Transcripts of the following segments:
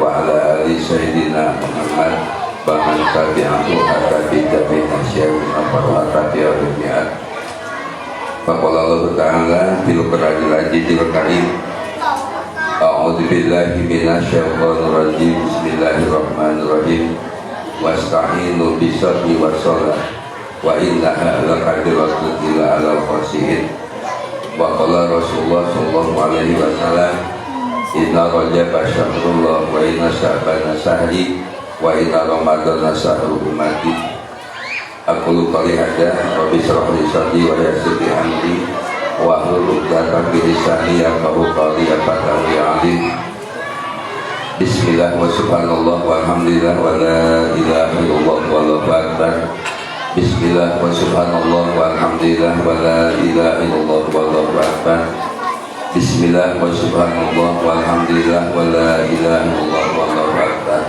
wa ala ali sayyidina Muhammad wa man tabi'ahu hatta bitabi'in syai'un hatta bi'al faqala Allah ta'ala fil Qur'anil Majidil Karim a'udzu billahi minasyaitonir rajim bismillahirrahmanirrahim wasta'inu bisabri wassalah wa innaha laqadiratun ila alal khasiin wa qala Rasulullah sallallahu alaihi wasallam inna rajaba syahrullah wa inna sya'bana syahri wa inna ramadana syahru ummati aqulu qali hada wa bisrah li sadri wa yassir li amri wa hlul 'uqdatam min lisani yafqahu qawli fatawi alim bismillah wa subhanallah walhamdulillah wa la ilaha illallah wallahu akbar bismillah wa subhanallah walhamdulillah wa la ilaha illallah wallahu akbar bismillah wa subhanallah walhamdulillah wa la ilaha illallah wallahu akbar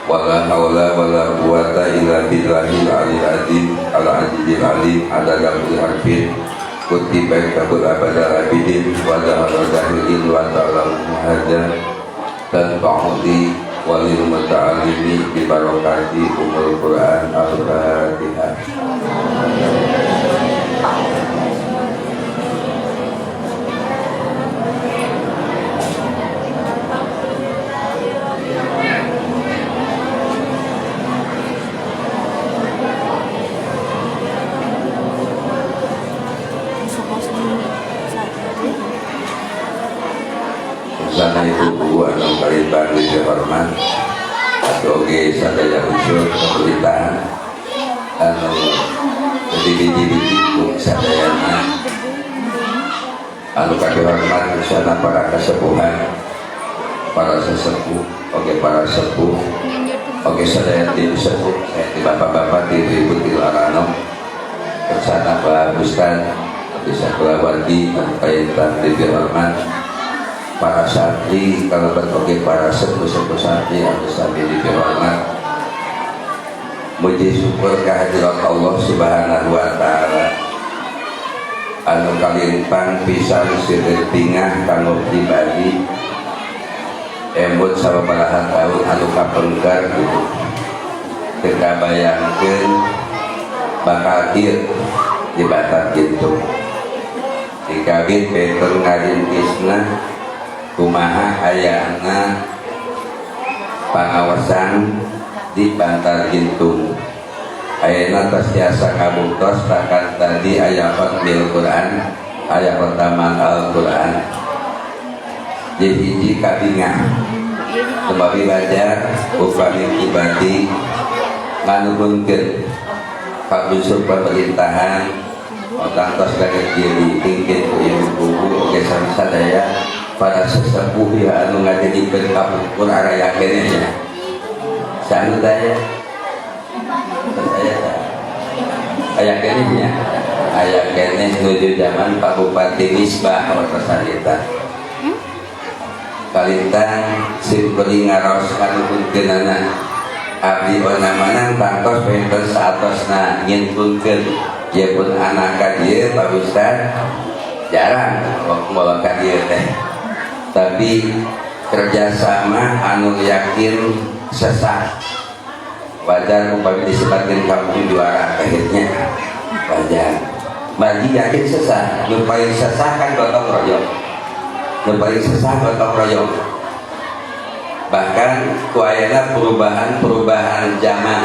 wa la hawla wa la quwwata illa billahil aliyyil azim al-'aliyyil alim adada kulli harfin kutiba kabul abada abidin wa dahara dahilin wa ta'ala muhajjah dan ba'udi walil muta'alimi bi barakati umul Quran al-Fatihah. Sana ibu-ibu anu kaliban di hormat atau oge sadaya unsur pemerintahan anu jadi biji-biji sadayana anu kaki hormat sana para kesepuhan para sesepuh oge para sepuh oge sadaya tim sepuh di bapak-bapak di ibu di larano bersama Pak Ustaz bisa kelawati kaitan di hormat para santri kalau berbagai para sepuh-sepuh santri yang santri di hormat muji syukur kehadirat Allah subhanahu wa ta'ala anu kalimpang pisan sirih tingah kanggo pribadi embut sababaraha taun anu kapengker kekabayangkeun bakal ieu di Batak gitu dikabit betul ngarintisna kumaha ayana pengawasan di Bantar Gintung ayana tas jasa kabuktos bahkan tadi ayat bil Quran ayat pertama Al-Quran jadi hiji kabingan sebagai baca upami pribadi nganuhunkeun ka unsur pemerintahan otantos kaget jadi tingkin ku ibu-ibu oge sadaya para sesepuh ya anu ngajadikeun kapungkur araya kenehnya sanu daya aya kenehnya aya keneh nuju zaman Pak Bupati Misbah warta salita kalintang simpeli ngaros kanuhunkeunana abdi onamanang tangtos penten saatosna nginpunkeun ieu pun anak ka dieu Pak Ustaz jarang bawa ka dieu teh tapi kerjasama anu yakin sesah wajar upami disebutkan kampung juara akhirnya wajar bagi yakin sesah yang paling sesah kan gotong royong yang paling sesah gotong royong bahkan kuayana perubahan zaman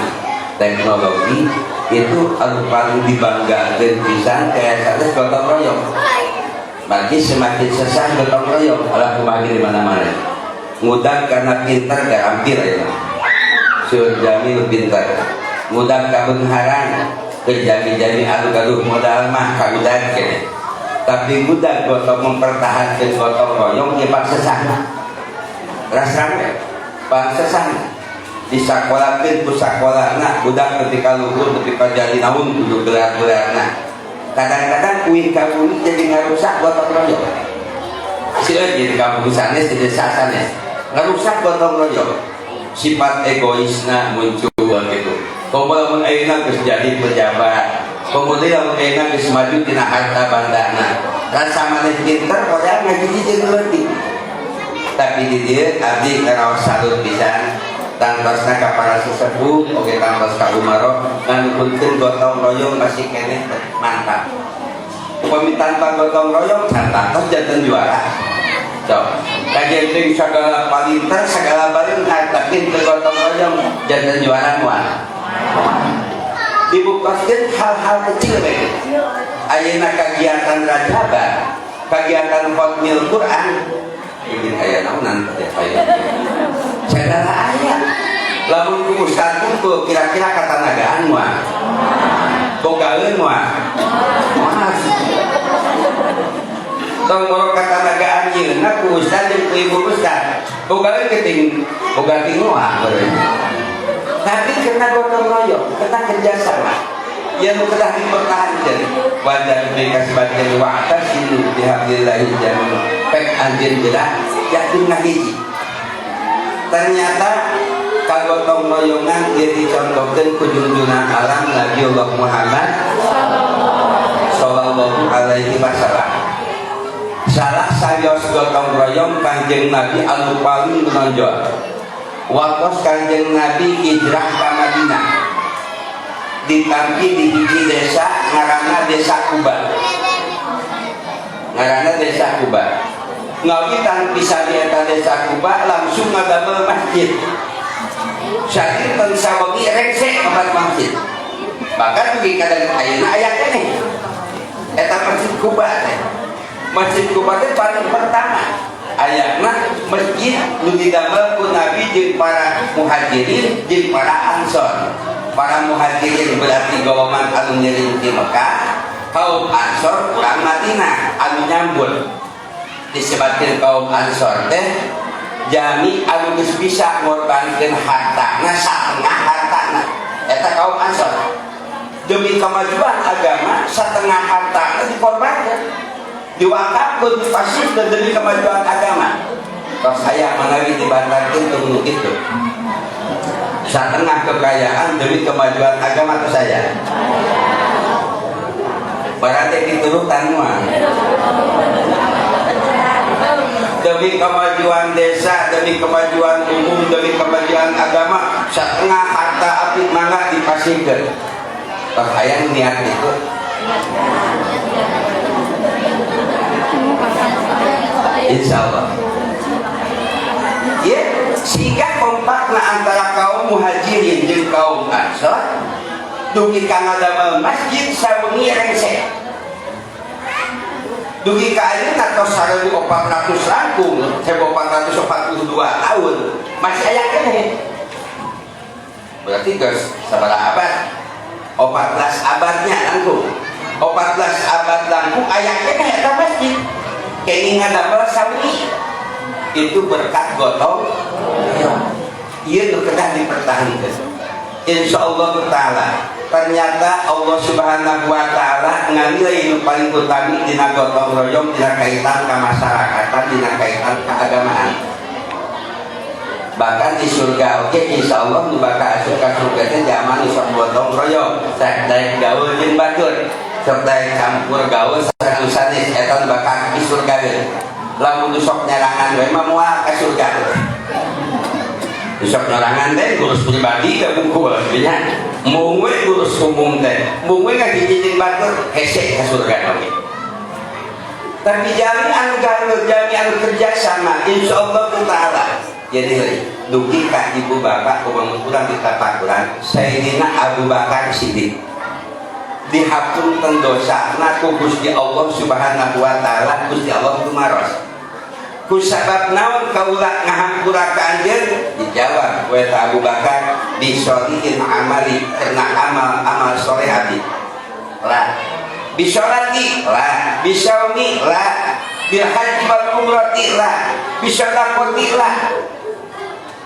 teknologi itu anu paling dibanggakeun pisan kayak sanes gotong royong bagi semakin sesah gotong royong alah kumagi di mana-mana mudah karena pintar garampir ya sur jamil pintar mudah kabengharan ke jami-jami adu-gaduh modal mah kagudag kene tapi mudah gotong mempertahankan gotong royong ya pak sesah rasanya pak sesah di sakolahkeun ku sakolahna budak ketika luhur ketika jadi naun kudu gelar-gelarna kadang-kadang kuih kamu jadi ngarusak gotong royong sila jadi kamu sanes jadi sasanes ngarusak gotong royong sifat egoisna muncul gitu komo ayeuna geus jadi pejabat kemudian ayeuna geus maju tina harta bandana rasa maneh pinter kodang ngajiji jeung leutik tapi di dia abdi karaos salut pisan tangtosna ka para sesepuh oge tangtos ka umaro nganuhunkeun gotong royong masih keneh mantap upami tanpa gotong royong tangtos janten juara so kajian ting segala palinter segala balin tapi teu gotong royong janten juara moal dibukaskeun hal-hal kecil bae ayeuna kagiatan rajaban kagiatan khotmil Quran ingin aya naonan teh aya sagala aya lamun ku ustaz ku kira-kira katanagaan moal bogaeun moal mas tong borok katanagaan yeuna ku ustaz jeung ku ibu ustaz bogaeun geuting boga tingoa tapi kena gotong royong kena kerjasama yang telah dipertahankan wajar mereka sebagai wa'atas hidup bihablillahi jami'an pek anjir jelas yakin ngahiji ternyata kagotong royongan dia dicontohkan ku junjungan alam Nabi Allah Muhammad sallallahu alaihi wasallam salah sayos gotong royong kanjeng Nabi anu paling menonjol wakos kanjeng Nabi hijrah ke Madinah ditampi di hiji desa ngaranna desa Kuba ngawitan bisa di eta desa Kuba langsung ngadamel masjid sakit pensawabi rengsek obat masjid bahkan di kadang ayeuna aya keneh eta masjid Kuba teh paling pertama ayatna masjid nu didamel ku Nabi jeung para muhajirin jeung para ansor. Para muhajirin berarti golongan anu ngiring di Mekah, kaum ansor urang Madinah anu nyambut. Disebutkeun kaum ansor teh jami anu geus bisa ngorbankeun hartana satengah hartana. Eta kaum ansor. Demi kemajuan agama satengah hartana dikorbankeun. Diwakafkeun dipasihkeun demi kemajuan agama. Tos saya manawi dibantarkeun teu kitu. Setengah kekayaan demi kemajuan agama itu saya berarti diturutan mah demi kemajuan desa, demi kemajuan umum, demi kemajuan agama setengah harta api mangga dipasihkeun pas hayang niat itu insyaallah ya sehingga kompakna antara kaum muhajirin jeung kaum ansor dugi ka ngadamel masjid sawengi rengsek dugi ka ayeuna tos 1400 langkung 1442 tahun masih aya keneh berarti geus sabaraha abad 14 abadnya langkung 14 abad langkung aya keneh eta masjid kenging ngadamel sawengi itu berkat gotong iya nu kedah dipertahankan insyaallah ta'ala. Ternyata Allah subhanahu wa ta'ala nganilai nu paling utami dina gotong royong dina kaitan ka masyarakatan dina kaitan keagamaan bahkan di surga oke insyaallah nu bakal asup ka surga teh zaman sok gotong royong sak daek gaul jeung batur sok daek campur gaul sareng sanes eta bakal di surga ge lamun sok nyerangan we mah moal ka surga. Sok nyerangan teh ngurus pribadi ka bungkul nya. Mung we ngurus umum teh. Mung we ka hiji batur hese ka surga oge. Tapi jami anu gaul jami anu kerja sama insyaallah taala. Jadi dugi ka ibu bapak kumaha urang ditapakuran Sayyidina Abu Bakar Siddiq. Dihapunten dosana ku Gusti Allah subhanahu wa ta'ala Gusti Allah tumaros ku sabab naon kaula ngahampura ka anjeun dijawab we Abu Bakar bisolihin amali karena amal soleh abdi lah bisolati lah bisaumi lah bil haji wal umrati lah bisolakoti lah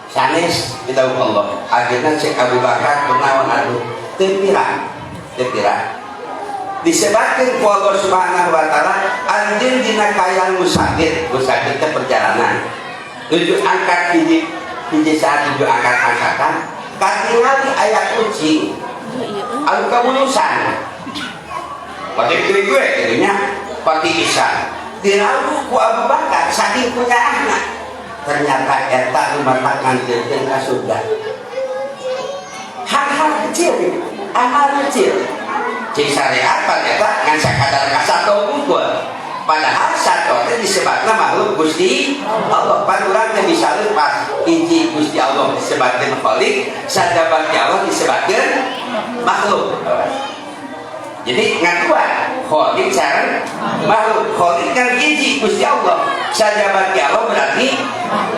sanes kita Allah akhirnya Syekh Abu Bakar kunaon aduh teu pirang disebutkan ku Allah subhanahu wa ta'ala anjeun dina kayaan musafir teh perjalanan tujuh angkat hiji saat tujuh angkatan katingali aya kucing anu kabulusan pati gue kirinya pati isan dilalu ku Abu Bakar saking punya anak ternyata eta rumah ngantirkeun ka surga. Hal-hal kecil, amal kecil. Cik syariat pan eta ngan sakadar ka 1 unggul. Padahal satu itu disebutkan makhluk Gusti Allah. Pan urang teh misalnya pas hiji Gusti Allah disebutkan khalik, sadabat Allah disebutkan makhluk. Jadi ngakuan khalik sareng makhluk. Khalik kan hiji Gusti Allah, sadabat Allah berarti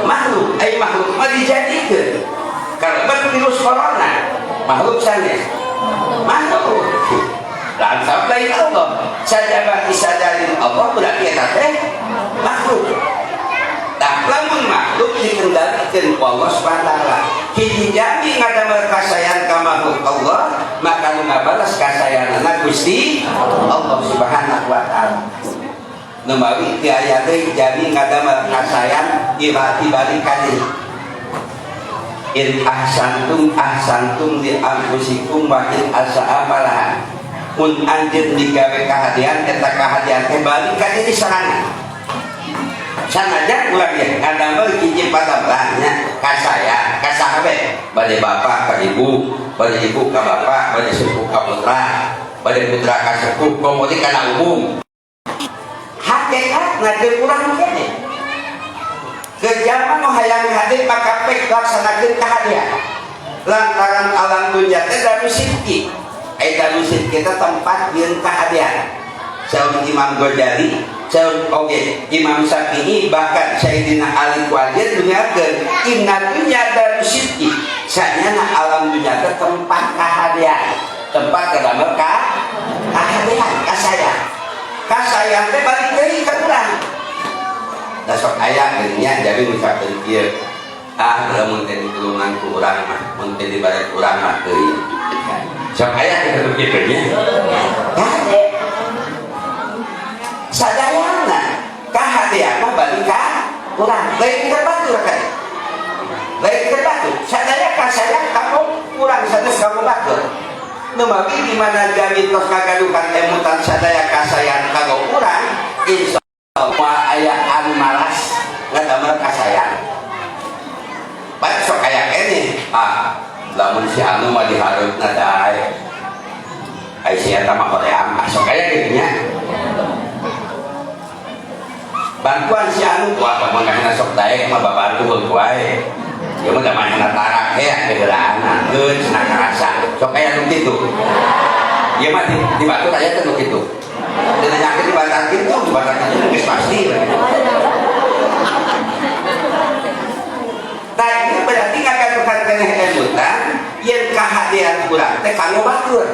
makhluk. Makhluk mah dijadikeun. Kalau virus corona makhluk sanes. Makhluk. Dan sampai Allah sajabat disadarin Allah berarti eta teh makhluk. Dah lamun makhluk dikendalikan Allah Subhanahu wa taala. Hiji jami ngadamel kasayan ka makhluk Allah, maka nu ngabalas kasayanana Gusti Allah Subhanahu wa taala. Nu mawi ti aya teh jami ngadamel kasayan ibalik in ahsantum li anfusikum wa in asa'a falaha. Mun anjeun digawe kahadian eta kahadian teh balik ka diri sorangan. Sanajan urang ye ngadamel hiji patamlahnya ka saya, ka sahabe, bade bapak ka ibu, bade ibu ka bapak, bade sepuh ka putra, bade putra ka sepuh, komodi kana umum. Hakikat ngadeun urang kene. Kejaman nu hayang hadir maka pek laksanakeun kahadian. Lantaran alam dunya teh daru sirki. Eta musid kita tempat yang kehadiran. Saud Imam Ghazali, saud oge Imam Syafi'i, bahkan Sayyidina Ali Wajid dunyakeun inna dunya darus sidqi. Sanyana alam dunya teh tempat kehadiran, tempat kadamel kehadiran kasaya. Kasaya teh balik deui ka urang. Da sok aya geunya jadi ngucapkeun kieu. Lamun teh ditulungan ku urang mah, mun teh dibalik urang mah teuing. Sok aya kita begitu nya. Kade. Sadayana kahadian mah balik ka urang. Lain kerbatur kan. Lain kerbatur. Sadaya kasaya kamu urang sanes kamu batur. Nu mami di mana jami tos kagadukan emutan sadaya kasayan kanggo urang, insyaallah aya anu malas ngadamel kasayan. Baik sok aya kene. Lamun si anu mah diharupna dae. Ai sia tah mah hoream sok aya kieu nya. Bantuan si anu kuat mangkana sok dae mah babantu heul wae. Ieu mah da manehna tarak hea geulaana geus na karasa. Sok aya nu kitu. Ieu mah di batur aya teh nu kitu. Teu nanyakeun di batar kitu, di batar kitu geus pasti. Tadi berarti ngagadukan keneh emutan yang kehadiran urang teh kanggo batur.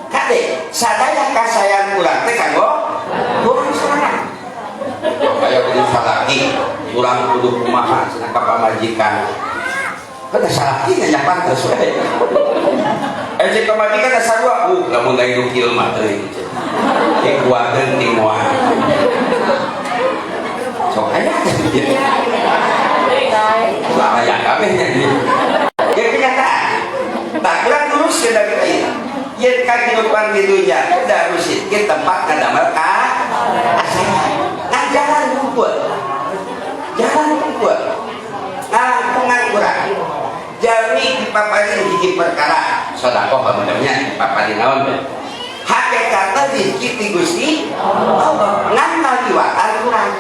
Kade sadaya kasayan urang teh kanggo urang sorangan. Kaya kudu salaki, urang kudu kumaha cenah ka pamajikan. Kada salaki nya pantes we. Cek pamajikan da sarua, lamun da hidup ieu mah teuing. Cek kuateun ti moal. Sok aya teh. Lama yang kabehnya dia. Ya kenyataan. Tak kurang terus ke dari kita. Yang kehidupan di dunia darus sidqi tempat ngadamel nah jalan kumpul. Ngalangkungan kurang. Jami dipaparin hiji perkara. Sedekah benernya dipaparin naon teh. Hakikatna rezeki ti Gusti Allah. Ngan ngaliwatan kurang.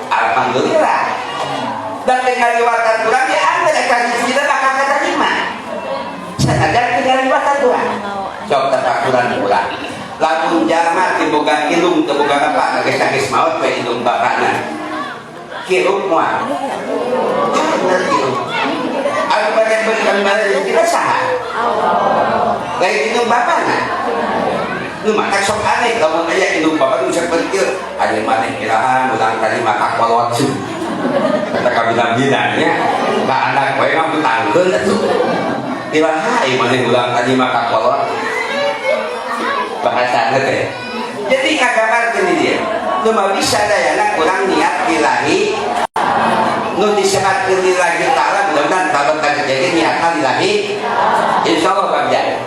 Alhamdulillah. Dan dengan liwatan kurang ya anda akan kita akan terima. Sadar dengan liwatan kurang. Jauh tatakuran kurang. Lamun jama diboga ilung diboga apa geus maot we ilung bapakna. Kilung moal. Anu pada bener kita saha? Lain ilung bapakna. Nu maka sok aneh lamun aya ilung bapak nu saperti kieu. Aya maneh kirahan ulang tadi maka kolot. Kata kabilang-bilangnya ka anak wae mah tangkeun atuh. Ilahi maneh ulang tadi maka kolot. Bahasana teh. Jadi ngagabarkeun dia. Nu mah bisa dayana kurang niat lillahi. Nu disebutkeun lillahi taala mudah-mudahan kalau kejadian niatna lillahi insyaallah bagja.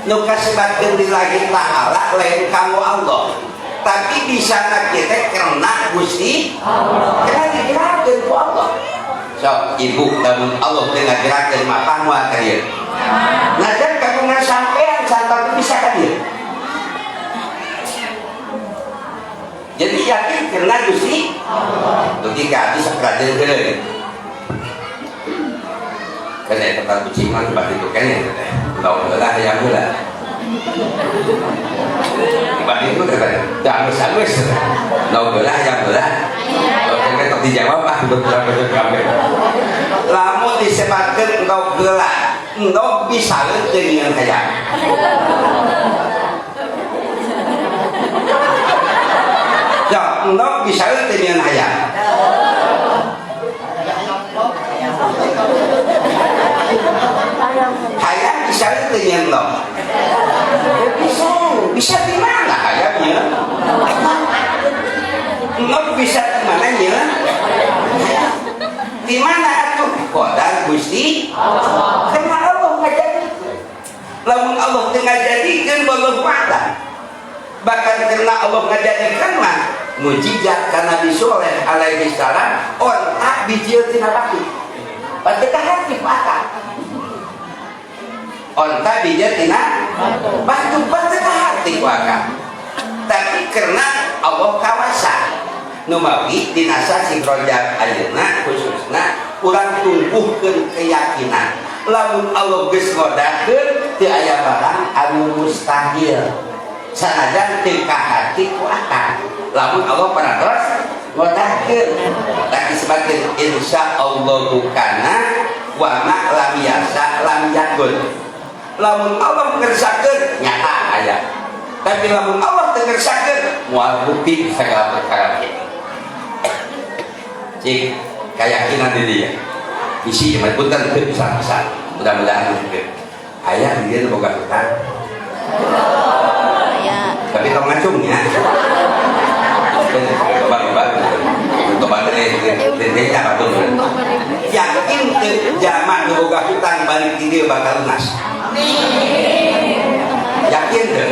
Nu kasebutkeun lillahi taala lain kanggo Allah. tapi bisa kita kena Gusti karena digerakkan ku Allah. So ibu namun Allah dengan gerakan maka muat hadir. Nah dan kagungan sampean santai bisa hadir. Jadi yakin kena Gusti ketika bisa kerajaan gede. Kan itu kan kucing mah bagi itu kan ya. Tahu lah yang gula. Bagi itu kan jangan tahu lah yang gula. Oke tak dijawab ah beberapa kami. Lamun disebutkan engkau gelak, engkau bisa dengan hayang. Ya, engkau bisa dengan hayang. Hayang bisa dengan lo. Bisa di mana hayangnya? Engkau bisa di mananya? Di mana atuh? Qadar Gusti karena Allah ngajadikan. Lamun Allah ngajadikan wallahu a'lam. Bahkan karena Allah ngajadikan mah mujizat karena Nabi Soleh alaihi salam ontak bijil tina batu. Padahal hati patah. Ontak bijil tina batu padahal hati patah. Tapi karena Allah kawasan numawi dinasa si rojak ayeuna khususna urang tumbuhkeun keyakinan lamun Allah geus ngodakeun teu aya barang anu mustahil sanajan teu kahati ku akal lamun Allah parantos ngodakeun tak disebutkeun insyaallah kana wa ma lam yasa lam yakun lamun Allah ngersakeun nyata aya tapi lamun Allah teu ngersakeun moal bukti sagala perkara ieu cik keyakinan diri ya isi cuma punten itu bisa mudah-mudahan ayah dia boga hutang tapi kalau ngacungnya coba tentunya apa tuh yakin ke zaman boga hutang balik dia bakal lunas yakin deh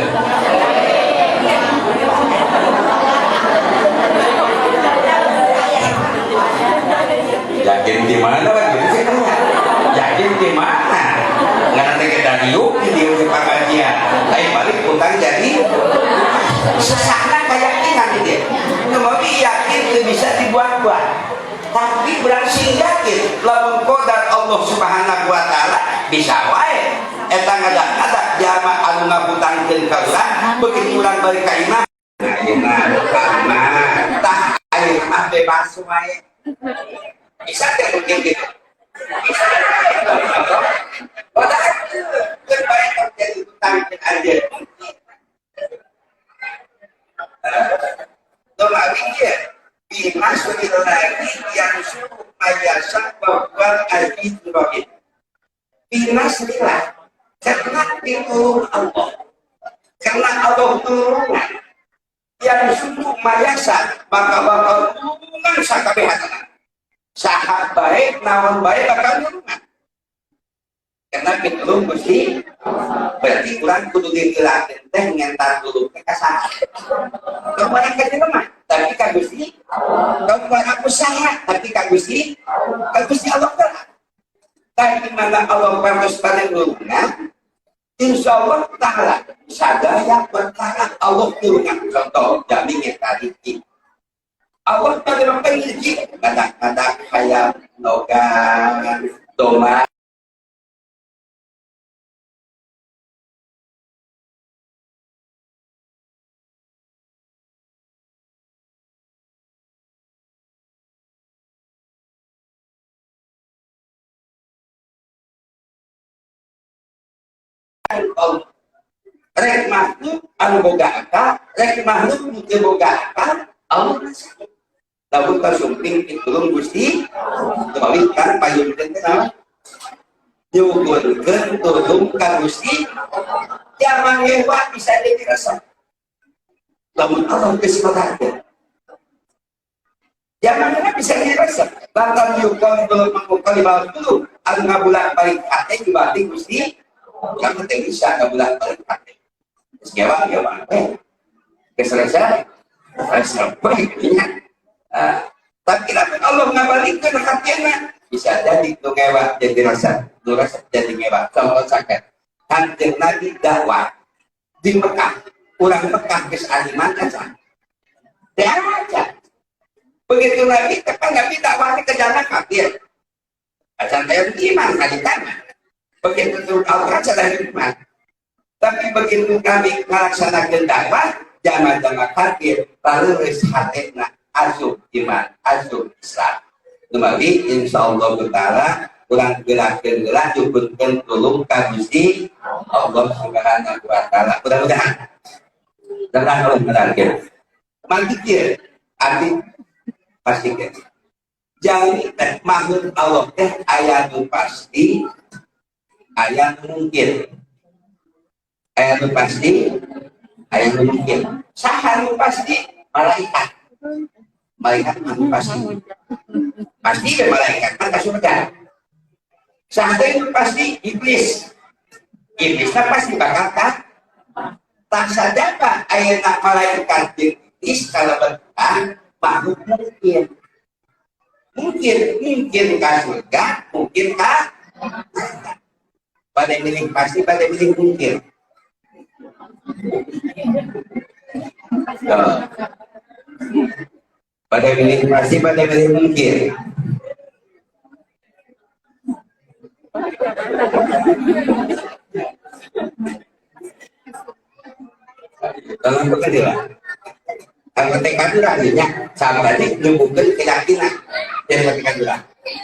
yakin di mana kan gitu sih yakin di mana nggak nanti kita diuk di pengajian lain balik utang jadi sesana keyakinan dia kemudian yakin itu bisa dibuat-buat tapi berarti yakin lamun qadar Allah subhanahu wa ta'ala bisa wae eta ngadak-ngadak jama anu ngabutangkeun ka urang begitu urang balik ka imah tah ayeuna mah bebas wae bisa tidak mungkin gitu padahal terbaik terjadi utang aja domain dia dimasukin lagi yang suruh ayasa bahwa al-idrohid dimasukinlah karena ditolong Allah karena Allah tolongan yang suruh mayasa maka bakal tolongan sakabehatan sahat baik, nawan baik bakal nyurungan karena pitulung Gusti berarti kurang kudu digeulakeun teh ngentar dulu ke kasar kemarin ka jelema tapi ka Gusti kemarin usaha tapi ka Gusti Allah gerak tapi mana Allah pantos panulungan insyaallah taala sadaya perkara Allah turunkan contoh jami tadi Allah pada memiliki kata-kata kayak nogan, doma, rek makhluk anu boga akal, rek makhluk teu boga akal, Allah ngasih. Lalu tersumping pitulung Gusti kebalikan payung kenal diukurkan tulung ka Gusti jangan hebat bisa dirasa lamun Allah kesempatan jangan bisa dirasa lantan yukon belum mengukali bawah dulu anu ngabulak balik hati dibanding Gusti yang penting bisa ngabulak balik hati segewa keselesai Sebaiknya tapi Allah ngabalikkan hatinya bisa jadi itu ngewa jadi rasa jadi ngewa contoh sakit kanjeng Nabi dakwah di Mekah orang Mekah kes aliman aja dia aja begitu Nabi tekan Nabi dakwah ke jalan kafir aja saya iman kali tanah begitu turun Allah sadar iman tapi begitu kami melaksanakan dakwah jamaah kafir lalu rishatna asup iman asup Islam kembali insyaallah taala kurang gerak cukupkan tulung ka Gusti Allah Subhanahu wa taala mudah-mudahan tenang kalau terakhir mangkir arti pasti jadi makhluk Allah ayat pasti ayat mungkin ayat pasti ayat mungkin sahanu pasti malaikat pasti ya malaikat maka surga sahanu pasti iblisnya pasti bakal tak saja pak ayat malaikat iblis kalau berkah makhluk mungkin ke surga mungkin ke pada milik pasti pada milik mungkin pada milik pasti pada milik mungkin dalam pekerjaan kalau tekadura artinya sampai menyembuhkan keyakinan dan tekadura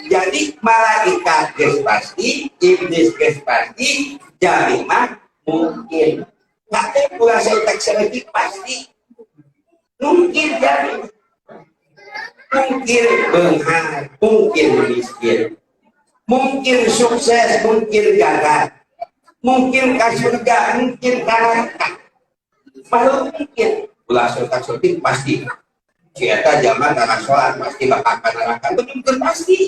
jadi malaikat ges pasti iblis ges pasti jarimah mungkin tapi pula saya tak sedikit pasti mungkin jadi mungkin benghar mungkin miskin mungkin sukses mungkin gagal mungkin ke surga mungkin ke neraka malu mungkin pula sultan pasti siapa zaman tanah sholat pasti bakal ke neraka betul pasti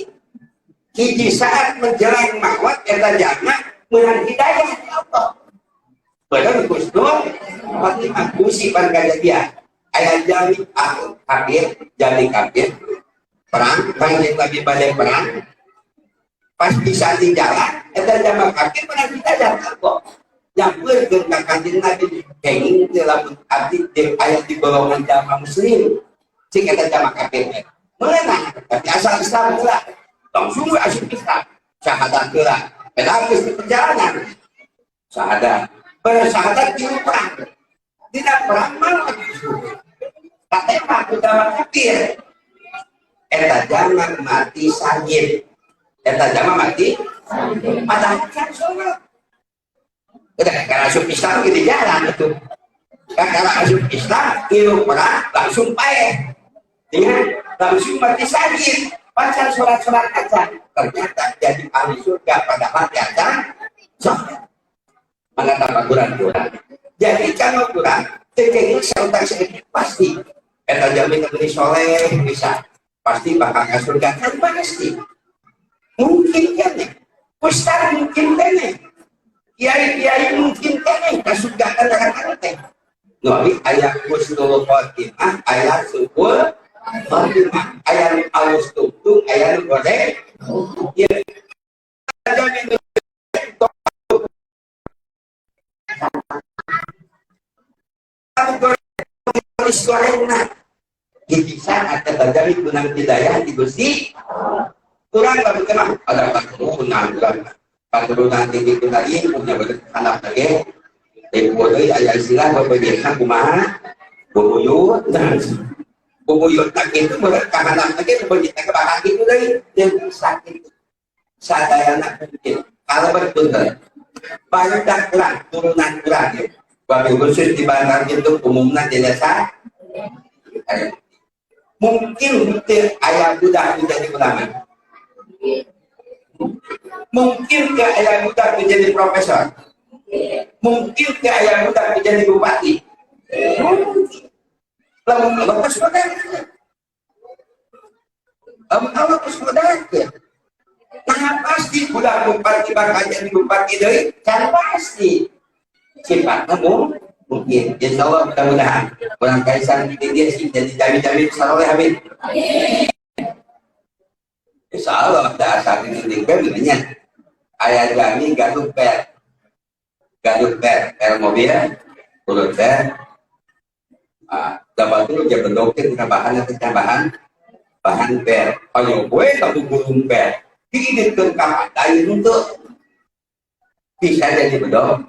hiji saat menjelang maut eta jama menang hidayah ya Allah padahal kusnul pasti aku sipan kejadian ayat jadi aku kafir jadi kafir perang panjang lagi badai perang pas bisa di jalan eta jama kafir menang hidayah Allah yang bergerak kanjeng Nabi kenging dalam arti ayat di golongan jamaah muslim sing eta jamaah kafir menang tapi asal Islam pula langsung asal Islam syahadat pula pedagis di perjalanan syahadat bersyahadat di perang tidak perang malah tak tembak ke jamaah kafir eta jamaah mati sakit eta jamaah mati mata sholat udah karena asup Islam di jalan itu karena asup Islam itu perang langsung payah ya langsung mati sakit baca sholat-sholat aja ternyata jadi ahli surga padahal tiada sholat mana tambah kurang jadi kalau kurang teknik serta sedikit pasti kita jamin beri soleh bisa pasti bakal ke surga kan pasti mungkin kan nih ustaz mungkin kan nih kiai mungkin kene kasuga kadang-kadang teh nabi ayat husnul khotimah ayat syukur khotimah ayat alus tutung ayat godek ya ada minum bisa ada terjadi gunang hidayah di Gusti kurang tapi kenapa ada keturunan tinggi kita ini punya banyak anak lagi dari bodoh ayah istilah berbeda kumaha bubuyut tak itu mereka anak lagi berbeda kebahagiaan itu dari yang sakit sadaya anak mungkin kalau betul banyak kurang turunan kurang bagi khusus di bandar itu umumnya tidak sah mungkin ayah budak menjadi ulama mungkin ke ayah muda menjadi profesor mungkin ke ayah muda menjadi bupati lalu apa saudara apa saudara nah pasti budak bupati bakal jadi bupati dari kan pasti sifatnya mungkin mungkin. Insya Allah mudah-mudahan orang kaisan dia sih jadi jami-jami saroleh habib. Insya Allah dasar ini tinggalnya ayah jami gaduh per mobil, turut per. Dapat dulu dia berdokter kita bahan per. Kalau gue satu gulung per, ini tengkap ada untuk bisa jadi bedok.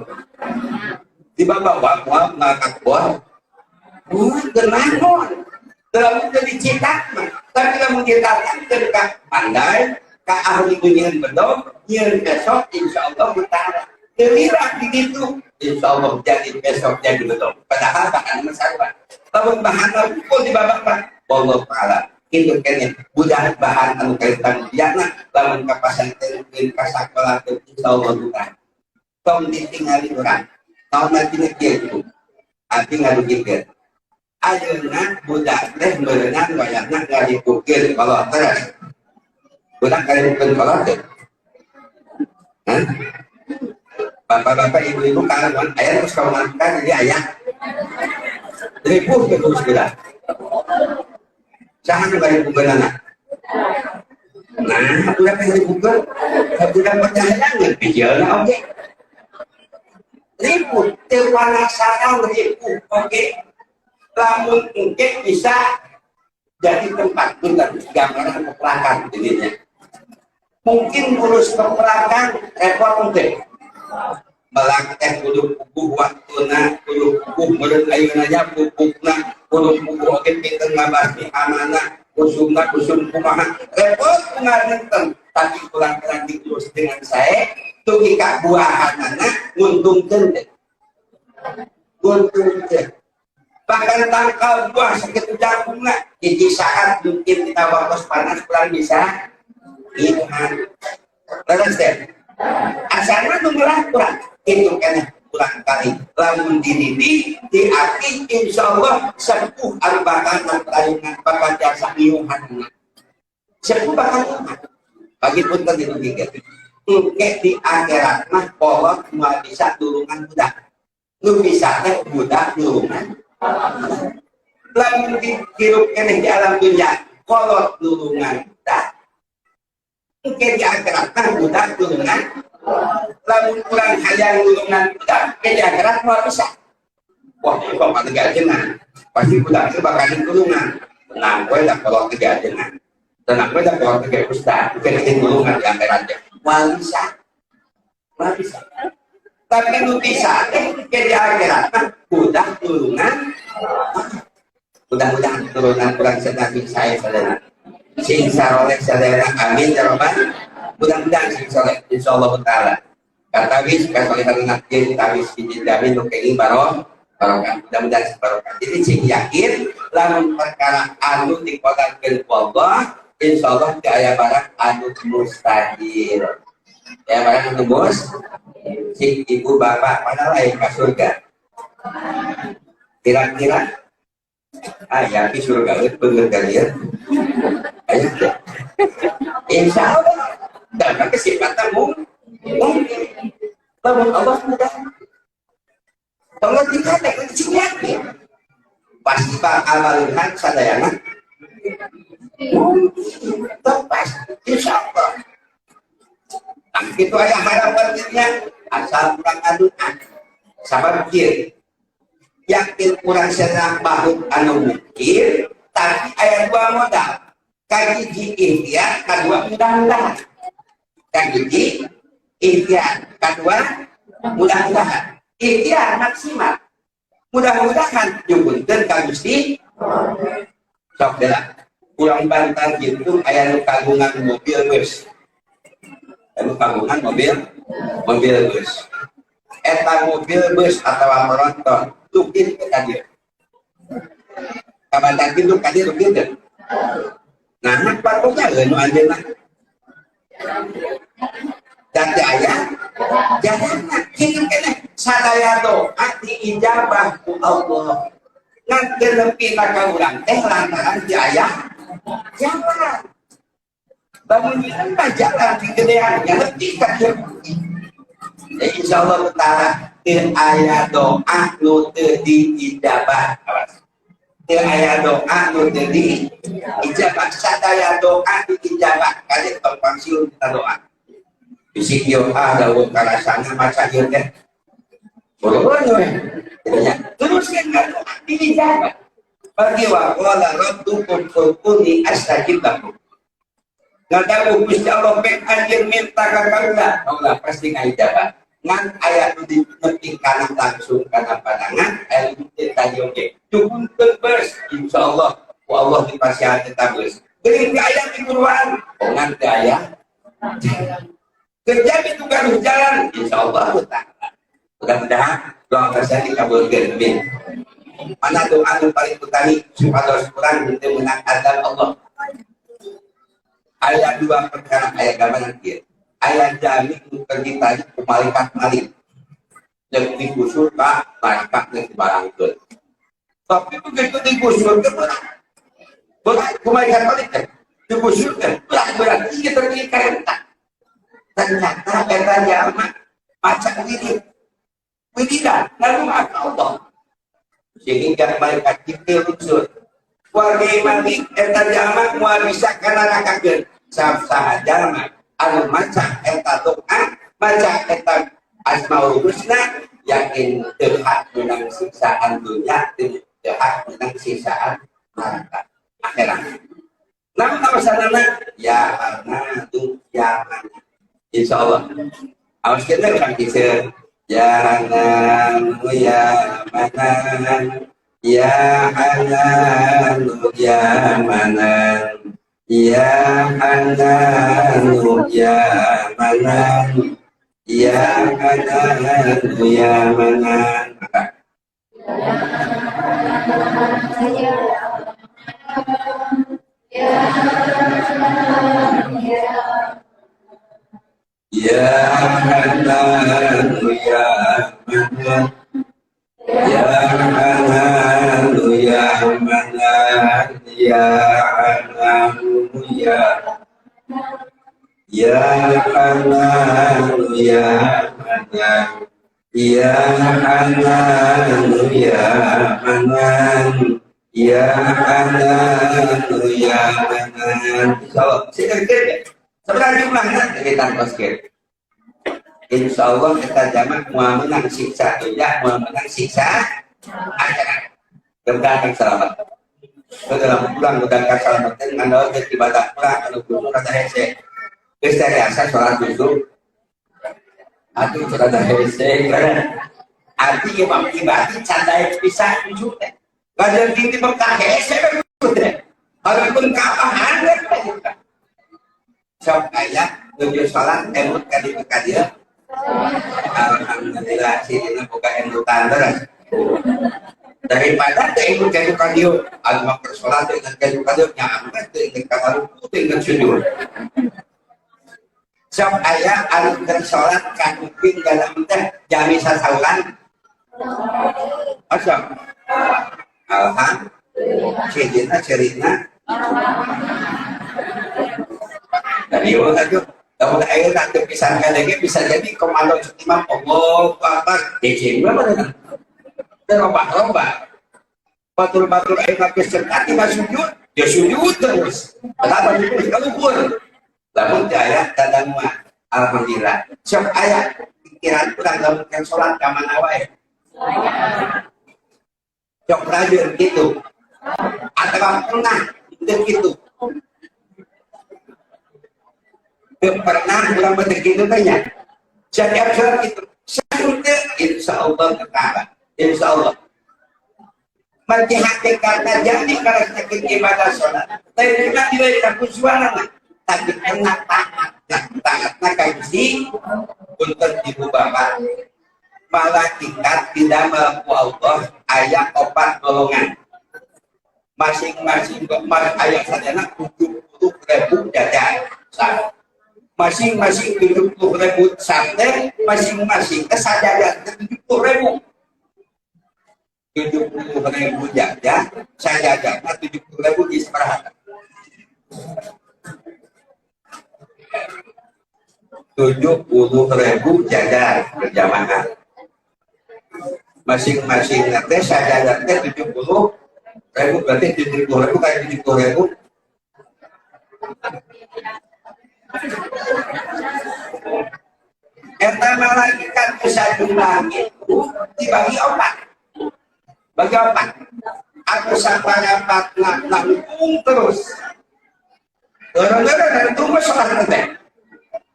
Di bawah ngangkat buah, kenapa? Dalam jadi cetak, tapi kamu cetakkan ketika pandai, ke ahli dunia bedok, yang besok insya Allah utara. Kelirah begitu, insya Allah jadi besok jadi bedok. Padahal bahan masalah, kalau bahan pun di bawah Allah Taala. Itu kayaknya budak bahan anu kaitan biarna, lamun kapasan terus kasakola insya Allah utara. Tong ditinggali orang, tahun nanti itu, nanti nggak dipikir. Ayeuna budak teh berenang wayahna nggak dipikir kalau terus, budak nggak dipikir kalau teh. Bapak-bapak, ibu-ibu kawan ayah terus kau makan jadi ayah, ribu terus budak. Jangan nggak dipikir anak. Nah, budak nggak dipikir, budak percaya nggak pikirnya oke. Ribut, terpanasaran ribut, oke. Lamun mungkin bisa jadi tempat bentar gambaran peperangan jadinya. Mungkin ngurus peperangan repot mungkin. Belang teh kudu puguh waktuna, kudu puguh meureun ayeuna pupukna, kudu puguh oge pinten ngabasmi amanah, kusum kumaha. Repot ngarenten, tapi kurang-kurang diurus dengan saya. Tuh kak buahanana nguntungkeun teh. Nguntungkeun. Bahkan tangkal buah sakit jangkungna hiji saat mungkin kita waktu panas kurang bisa iman. Terus teh. Asalna nu kurang itu kan kurang kali. Lamun dididik diarti insyaallah sepuh anu bakal perayaan bakal jasa iuhanna. Sepuh bakal iman. Bagi pun tadi dipikir. Oke di akhirat mah kolot mau bisa tulungan budak, lu bisa teh budak tulungan. Lalu dihirup kene di alam dunia kolot tulungan budak. Oke di akhirat mah budak tulungan. Lalu kurang hayang tulungan budak, ke di akhirat mau bisa. Wah ini kok pada gajengan, pasti budak itu bakal tulungan. Tenang gue dah kolot gajengan, tenang gue dah kolot ke ustaz, bukan tulungan di akhiratnya. Bisa. Tapi lu bisa ke di akhirat udah turunan. Mudah-mudahan turunan kurang sedang saya saudara. Sing saroleh saudara, amin ya robbal. Mudah-mudahan sing soleh insyaallah taala. Kata wis kasolehan nakir tawis dijamin nu kenging barokah. Mudah-mudahan barokah. Jadi sing yakin lamun perkara anu diqodakeun Allah insyaallah di aya barang anu mustahil. Ya barang anu bos, si ibu bapak pada lain ke surga. Kira-kira, ya di surga itu bener kalian. Ayo, insyaallah dapat kesempatan mungkin. Lamun Allah mudah. Kalau kita tak yakin, pasti bakal melihat sadayana. Tepas, insyaallah. Nah, itu aya harapannya asal kurang aduan. Sabar pikir. Yakin kurang senang bahut anu mikir, tapi aya dua modal. Kajiji ikhtiar, kedua mudah-mudahan. Kajiji ikhtiar, kedua mudah-mudahan. Ikhtiar maksimal. Mudah-mudahan nyugunkeun ka Gusti. Sok deula. Kurang bantal gitu aya nu kagungan mobil bus. Anu kagungan mobil bus. Eta mobil bus atau motor tukin ke dia. Kapan tadi tuh kadi tukin deh. Nah, patutnya anu anjeunna. Dan aya jangan kitu keneh sadaya doa diijabah ku Allah. Ngan telepina ka urang teh lantaran aya jangan. Bangun kita jalan di gedean yang lebih kecil. Insya Allah Taala teu aya doa nu teu diijabah. Teu aya doa nu teu diijabah. Sadaya doa diijabah. Kali pangsiun kita doa. Bisik yo ada karasana maca ieu teh. Terus kan doa diijabah. Bagi wa qala rabbukum ud'uni astajib lakum. Ngadawu Gusti Allah pek anjeun minta ka kaula, kaula pasti ngajabah. Ngan aya nu dinepi kana langsung kana pandangan, aya nu ditanya oge. Cukup beus insyaallah ku Allah dipasihan eta beus. Geuning di aya di Quran, ngan teu aya. Kerja itu kan jalan insyaallah taala. Mudah-mudahan doa kita dikabulkeun. Mana doa yang paling utama supaya Quran itu menang azab Allah. Ayat dua perkara ayat gambaran dia. Ayat jami untuk kita malaikat malik. Yang digusur pak malaikat yang barang itu. Tapi begitu digusur ke berat malaikat malik kan digusur kan berat kita terlihat ternyata kita jama macam ini. Tidak lalu Allah. Sehingga malaikat Jibril unsur warga mandi eta jalma moal bisa kana nakakeun saha jalma anu maca eta doa maca eta asmaul husna yakin teu hak menang siksaan dunya teu hak menang siksaan neraka akhirat. Namun awasanana ya anatu ya anatu insyaallah awas kita kan kisah ya Hanan ya Manan ya Hanan ya Manan ya Hanan ya Manan ya Hanan ya Manan. Ya Hanan ya Manan ya Hanan ya Manan ya Hanan ya ya Hanan ya Manan ya Hanan ya Manan ya Hanan ya Manan. Insyaallah sekali sebenarnya jumlahnya kita kosket. Insyaallah kita jamak mau menang siksa dunia, mau menang siksa akhirat. Mudah-mudahan selamat. Dalam pulang mudah-mudahan selamat dengan doa ibadah pulang kalau dulu kata hese. Geus teh asa salat dulu. Atuh kata hese karena arti imam ibadah candai pisah tujuh teh. Kadang di Mekah hese teh. Walaupun kapahan teh. Sok aya nuju salat emut ka dieu ka dieu. Alhamdulillah sini boga emutan terus. Daripada teh emut ka dieu ka dieu, anu mah salat dengan ka dieu ka dieu nya angkat teh dengan ka ruku dengan sujud. Sok aya anu keur salat ka kuping dalam teh jami sasaulan. Asa. Alhamdulillah cerina. Dari itu, kalau air nanti pisahkan lagi bisa jadi komando imam Allah apa DC berapa terobak batul air lapis cerita tiba sujud dia sujud terus kenapa itu kalau pun namun ayat dan muat alhamdulillah siap ayat pikiran kurang dalam sholat kaman awal siap rajin gitu atau pernah gitu pernah pulang begitu tanya setiap saat itu sampai insyaallah ketara insyaallah bagi hakikatnya jadi kalau sakit ibadah sholat tapi juga tidak kusuara tapi enak taatnya kaji untuk ibu bapak malaikat tidak melaku Allah ayat 4 golongan masing-masing ayat sadana 70.000 jajan masing-masing 70.000 sate, masing-masing kesajaran 70.000 jajan, sajajan 70.000 di seperangkat 70.000 jajan berjamaah masing-masing nanti saya nanti 70.000 berarti 70.000 kali 70.000 pertama lagi kan bisa langit itu dibagi 4 bagi 4 aku sampai 4 nanggung terus gara-gara dari tunggu sholat nanti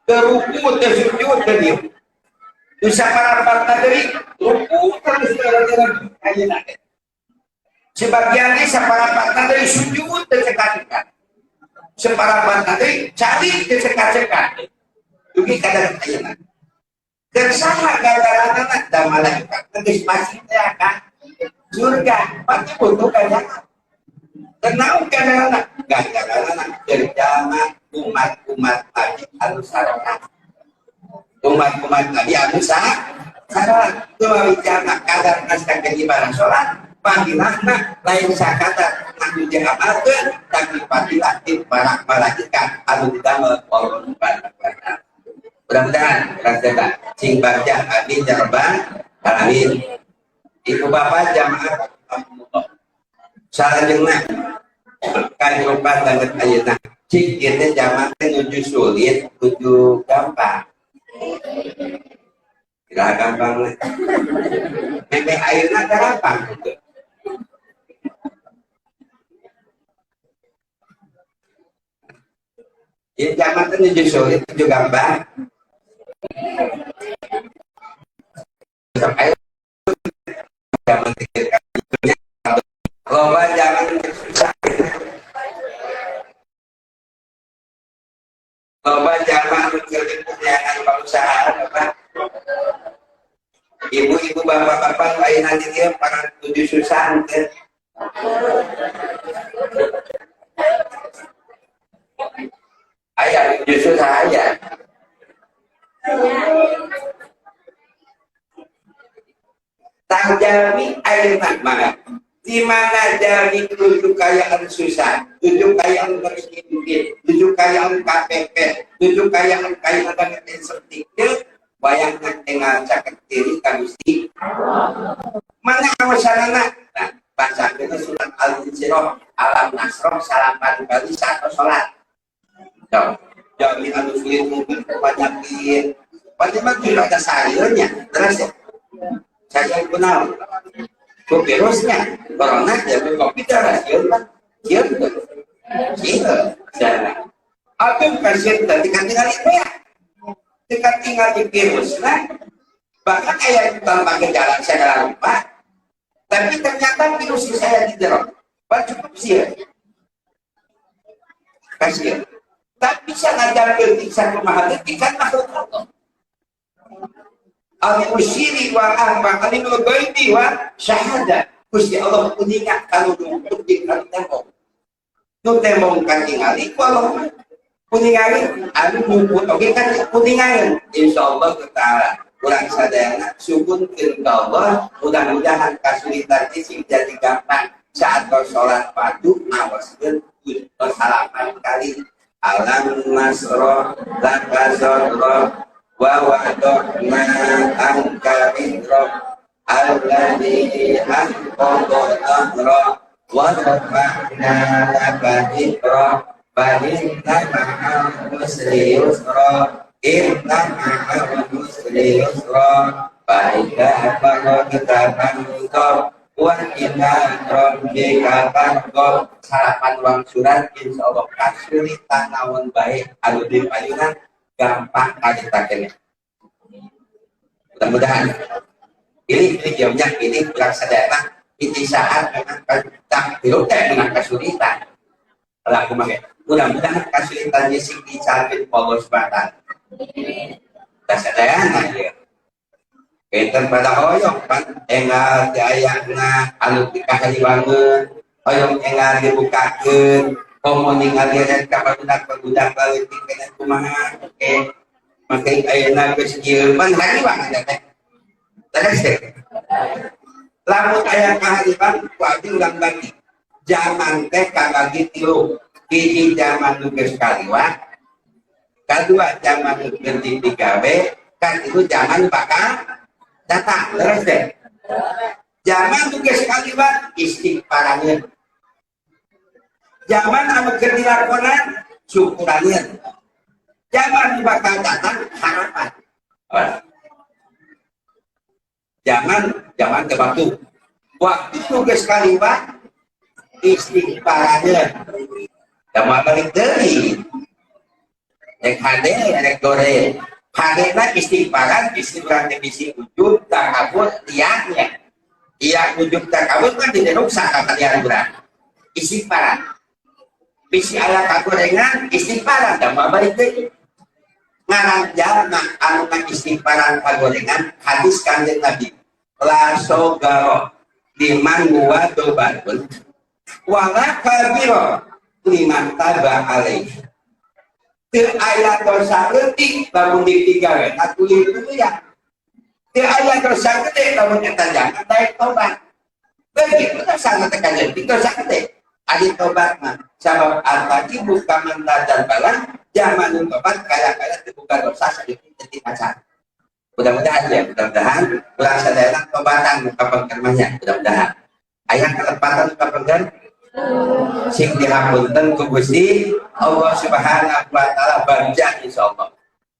terukut tersujud dia bisa merapat dari rukuk terus gara-gara kayak nanti sebagian ini separapat dari sujud tercekat-cekat separapat dari cari tercekat-cekat juga kadang kayak nanti tersalah gara-gara anak dan malaikat terus masih akan surga pasti butuh kadang kenal kadang-kadang gara-gara anak berjamaah umat-umat Nabi Al-Sarah umat-umat Nabi Al-Sarah itu jamaah kadar naskah kejibaran sholat panggilanna lain sakata nanti diamalkan tapi padilah para malaikat anu didamel Allah Subhanahu wa taala. Mudah-mudahan rasakan sing baca amin jarban amin. Ibu bapak jamaah salajengna kayupan banget ayeuna cik ieu teh jamaah teh nuju sulit nuju gampang. Tidak gampang we. Meme ayeuna gampang gitu. Ieu jamaah teh nuju sulit nuju gampang. Sampai zaman loba jangan susah loba jangan menjadi punyaan perusahaan apa ibu-ibu bapak-bapak lain nanti dia para tujuh susah ayah tujuh susah ayah Tajami air mana? Di mana dari tujuh kayaan susah, tujuh kayaan miskin, tujuh kayaan KPP, tujuh kayaan banget yang sedikit, bayangkan dengan cakap diri kagusti. Mana awasanana? Nah, baca kita surat Al-Insyirah, Alam Nasroh, salapan kali satu sholat. Jadi anu sulit mungkin kebanyakin, banyak juga ada sayurnya, terus ya. Saya kenal virusnya corona jadi kopi darah siapa siapa siapa aku kasih tadi tinggal itu ya tinggal di virus nah bahkan kayak tanpa gejala saya lupa tapi ternyata virus saya di dalam cukup sih kasih tapi saya ngajar bisa memahami ikan makhluk Allah al-musyiri wa ahma alimul ghaibi wa syahadah Gusti Allah kuningat kalau numpuk di kalau tembok nu tembok kan tingali kalau kuningali anu numpuk oke kan kuningan insyaallah taala kurang sadayana syukur kepada Allah mudah-mudahan kesulitan ini sing jadi gampang saat kau sholat padu awaskeun salaman kali alam nasra lakazara wa wa'adna angka bidra alladhi anqadha dhahra wa rafa'na laka dhikra fa inna ma'al usri yusra inna ma'al usri yusra fa idza faragta fansab wa ila rabbika farghab salapan uang surat insyaallah kasulitan naon bae anu di payunan gampang aja takenya. Mudah-mudahan ini jamnya ini kurang sadana ini saat memang tak dirotek dengan kesulitan. Kalau aku mah mudah-mudahan kesulitan sing dicapin Allah Subhanahu tak sadana ya. Enten pada hoyong kan engal diayana anu dikahaliwangeun hoyong engal dibukakeun komo ningali dan kapabudak-budak balik kena kumaha oke makai ayeuna geus kieu pan lagi banget teh terus lamun aya kahadipan ku abdi ulang bagi zaman teh kabagi tilu hiji zaman nu geus kaliwat kadua zaman nu geus digawe kan itu zaman bakal datang terus Zaman tugas kalimat istighfarannya. Zaman anu keur dilakonan syukurannya. Zaman bakal datang harapan. Zaman ke waktu. Waktu tugas kalimat istighfarannya. Sama balik dari yang hade, yang gore. Hadena istighfaran bisi ujub takabut tiangnya. Iya ujub takabut kan tidak rusak kalian berat. Istighfaran. Bisi ala kagorengan istighfaran sama balik dari. Ngarang jalma anu istighfaran kagorengan hadis kanjeng Nabi. La sogaro liman huwa dobatun wala kabiro liman taba alaih. Teu aya dosa leutik lamun digawe atuh itu ya. Teu aya dosa gede lamun eta jangan daek tobat. Begitu dosa teh kanjeng dosa gede. Adi tobat mah sabab arti buka mendadan balang zaman tobat kaya-kaya dibuka dosa sedikit jadi pacar. Mudah-mudahan ya, mudah-mudahan kurang sadayana tobatan kapan kermanya, mudah-mudahan. Ayat kelepatan kapan sing dihapunten ku Gusti Allah Subhanahu wa taala barja insyaallah.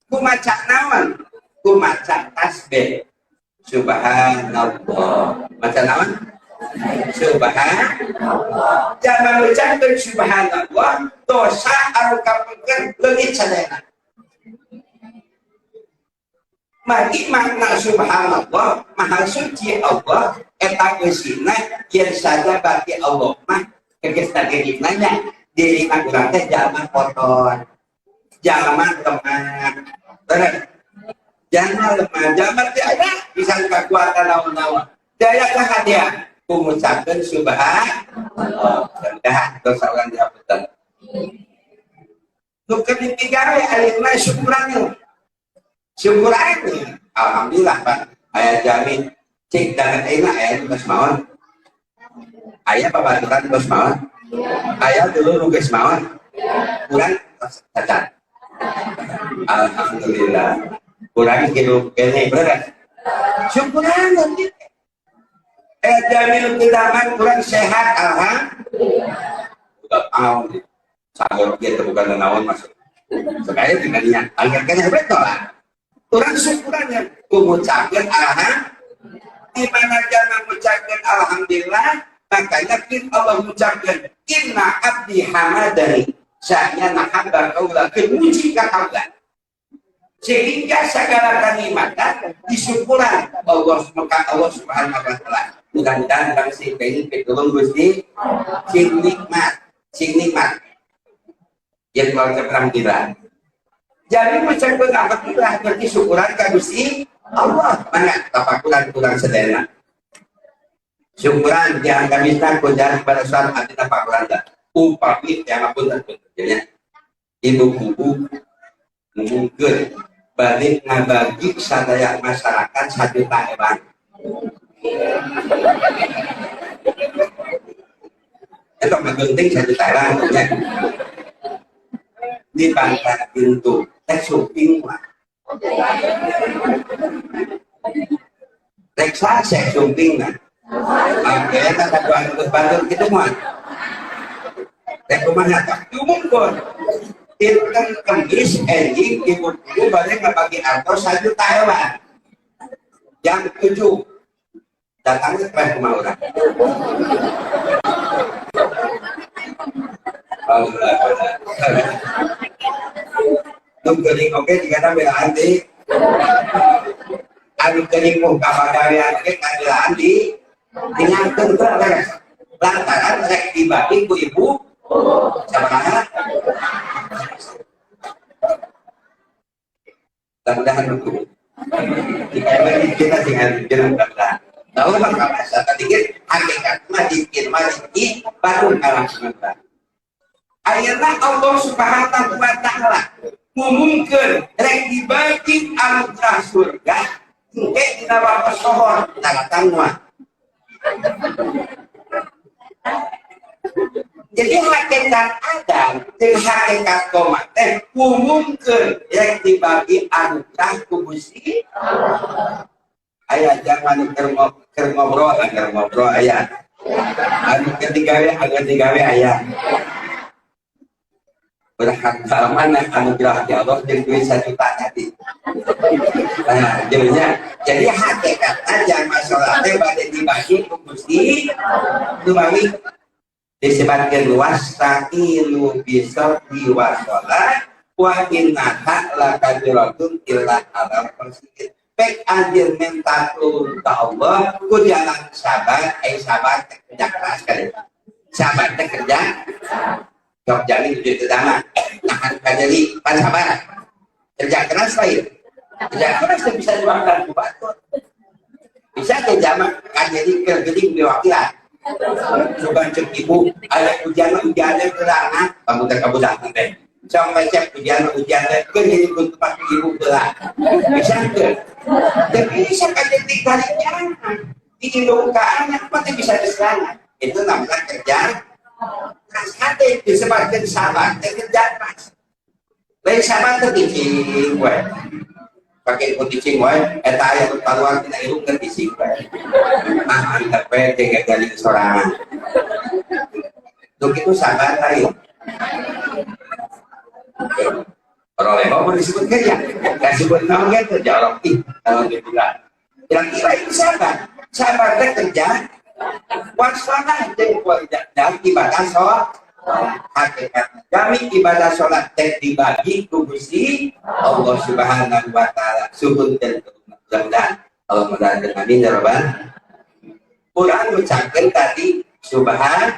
Ku maca naon? Ku maca tasbih. Subhanallah. Maca naon? Subhanallah. Jangan mengucapkan subhanallah dosa anu kapengkeun leungit sadayana. Mari makna subhanallah maha suci Allah eta geusina yen saja bagi Allah mah geus nanya diri urang teh jalma kotor, jalma lemah, terus jalma lemah, jalma teh aya bisa kakuatan naon-naon. Daya ka dia mengucapkan subhanallah dah dosa orang dihapunten. Nu keur digawe ayeuna syukuran. Syukuran alhamdulillah Pak. Aya jamin cek dan enak aya geus maon. Aya babaturan geus maon. Aya dulu geus maon. Kurang cacat. Alhamdulillah. Kurang hidup kene beres. Syukuran nanti. Jamin kedaman kurang sehat alhamdulillah. Udah tahu nih. Sagor dia bukan naon masuk. Sekali dengan niat. Angkat kene betul lah. Kurang syukurannya mengucapkan alhamdulillah. Di mana jangan mengucapkan alhamdulillah, makanya kita Allah mengucapkan inna abdi hamadani. Saya hamba kaulah kemuji kaulah. Sehingga segala kenikmatan disyukuran Allah Subhanahu wa taala. Mudah-mudahan kami sing pengen pitulung Gusti sing nikmat. Yang kalau keterampilan. Jadi mengucapkan alhamdulillah berarti syukuran ka Gusti Allah. Mana tapakulan kurang sederhana. Syukuran yang kami takut jangan pada saat hati tapakulan dah. Upami yang apun tentunya. Ibu-ibu mungkin balik ngabagi sadaya masyarakat 1 juta hewan. Itu penting 1 juta hewan ya. Di bangka pintu tek shopping mah. Tek sase shopping mah. Oke, kata bantu gitu mah. Tek kumaha tak diumumkeun. Dinten Kemis enjing ibu-ibu balik ngabagi artos 1 juta hewan. Jam 7 datangnya ke rumah orang. Tungguling oke jika belaan di anu kening muka pagawean oke belaan di dinyangkeun beres lantaran rek dibagi ku ibu sabaraha mudah-mudahan betul jika kita dengan mudah-mudahan tahu maka masa tadi hakikat mah dikir mah di baru kalah sebentar. Ayeuna Allah Subhanahu wa taala ngumumkeun rek dibagi anugerah surga engke dina waktu sohor datang mah. Jadi hakikat Adam jeung hakikat komat teh ngumumkeun rek dibagi anugerah ku Gusti Allah. ayah jangan ngobrol ayah anu ketiga ayah berharga mana anugerah ya Allah dan duit 1 juta tadi. Nah, jadi hakikatnya jamaah sholatnya pada dibagi Gusti Dumawi disebutkan luas ta'ilu bisor diwasolat wa innaha lakabiratun illa alal persikit pek anjir minta turun ke Allah ku jalan sabar sabar kerja keras kali sabar kerja jok jamin itu utama nahan kajali sabar kerja keras lain kerja keras bisa dimakan kubatur bisa ke jamak kajali kergeling diwakilan coba cek ibu ada ujian gerangan kamu terkabudah nanti sampai cek ujian kergeling untuk pakai ibu gelang bisa ke tapi bisa kajali kalinya diindung ke anak pasti bisa diserang itu namanya kerja keras hati disebabkan sabar dan kerja keras lain sabar terticing gue pakai kuticing gue eta yang taruhan kita ilmu terticing gue nah anda pede galing seorang untuk itu sabar lain orang lain mau disebut kerja gak sebut namanya kerja orang kalau dibilang kira-kira itu sabar kerja wassalah dan ibadah sholat hakikat kami ibadah sholat dibagi ku Gusti Allah Subhanahu wa taala suhun dan mudah-mudahan Allah mudah-mudahan amin ya rabbal Quran mengucapkan tadi subhan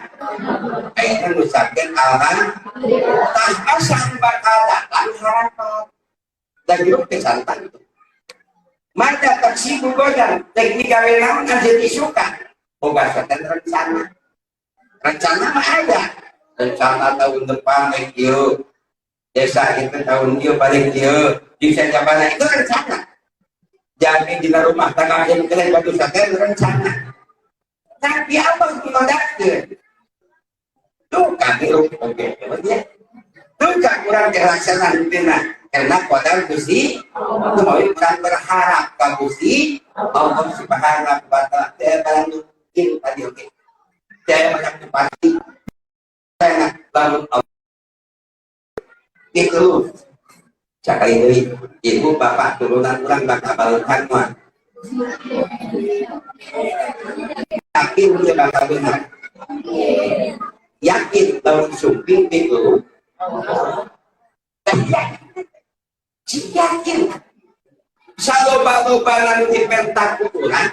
ayat mengucapkan alhamdulillah tak asal bakal datang harapan dan juga kesantan itu maka taksibu godang teknik gawean jadi suka pembahasan rencana mah ada rencana tahun depan yuk desa itu tahun yuk balik yuk bisa jabana itu rencana jamin di rumah tangga yang kalian batu saten rencana tapi apa yang dimandatkan tuh kaki oke tuh kak kurang dilaksanakan karena kodal Gusti itu mau kurang berharap ke Gusti Allah Subhanahu wa taala mungkin tadi oke saya banyak pasti saya bangun itu cakali deui ibu bapak turunan kurang bakal balikan mah yakin dia bakal benar yakin tahun sumping itu yakin saloba-loba nanu dipentak ukuran